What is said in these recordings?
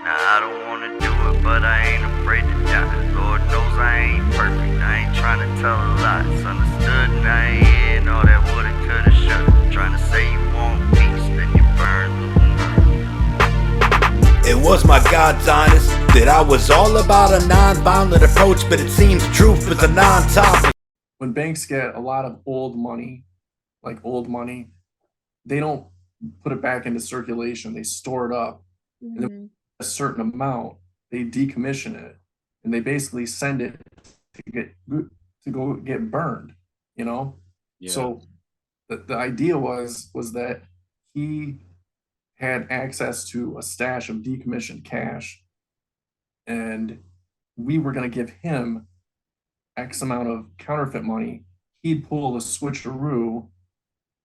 Now I don't wanna do it, but I ain't afraid to die. Lord knows I ain't perfect, I ain't trying to tell a lie. It's understood and I ain't hearing all that woulda, coulda, shoulda. Trying to say you want peace, then you burn the. It was my God's honest that I was all about a non-violent approach, but it seems truth is a non-topic. When banks get a lot of old money, they don't put it back into circulation. They store it up. And then a certain amount, they decommission it, and they basically send it to go get burned. You know, so the idea was that he had access to a stash of decommissioned cash, and we were going to give him X amount of counterfeit money. He'd pull the switcheroo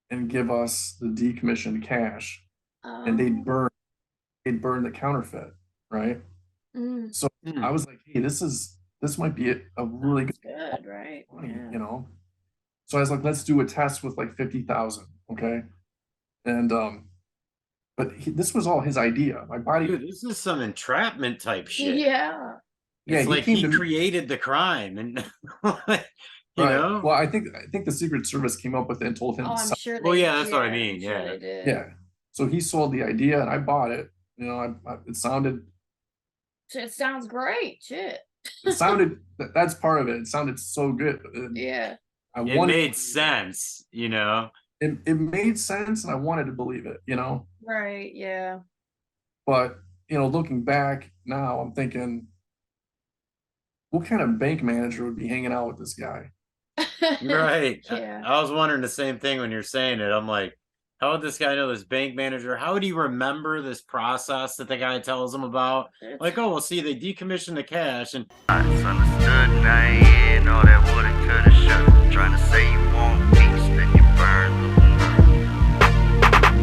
and give us the decommissioned cash, and they'd burn the counterfeit, right? So I was like, hey, this might be a really good, right? money, you know. So I was like, let's do a test with like 50,000, okay? And but this was all his idea. My body. Dude, this is some entrapment type shit. Yeah. It's like he created the crime, and you know. Well, I think the Secret Service came up with it and told him. Oh, I'm sure. Well, yeah, that's what I mean. Sure Yeah. So he sold the idea, and I bought it. You know, it sounded. It sounds great. Shit. It sounded. That's part of it. It sounded so good. Yeah. It made sense. You know. It made sense, and I wanted to believe it. You know. Right. Yeah. But you know, looking back now, I'm thinking, what kind of bank manager would be hanging out with this guy? Right. Yeah. I was wondering the same thing when you're saying it. I'm like, how would this guy know this bank manager? How would he remember this process that the guy tells him about? Like, oh, well, see, they decommission the cash and. It's understood and I ain't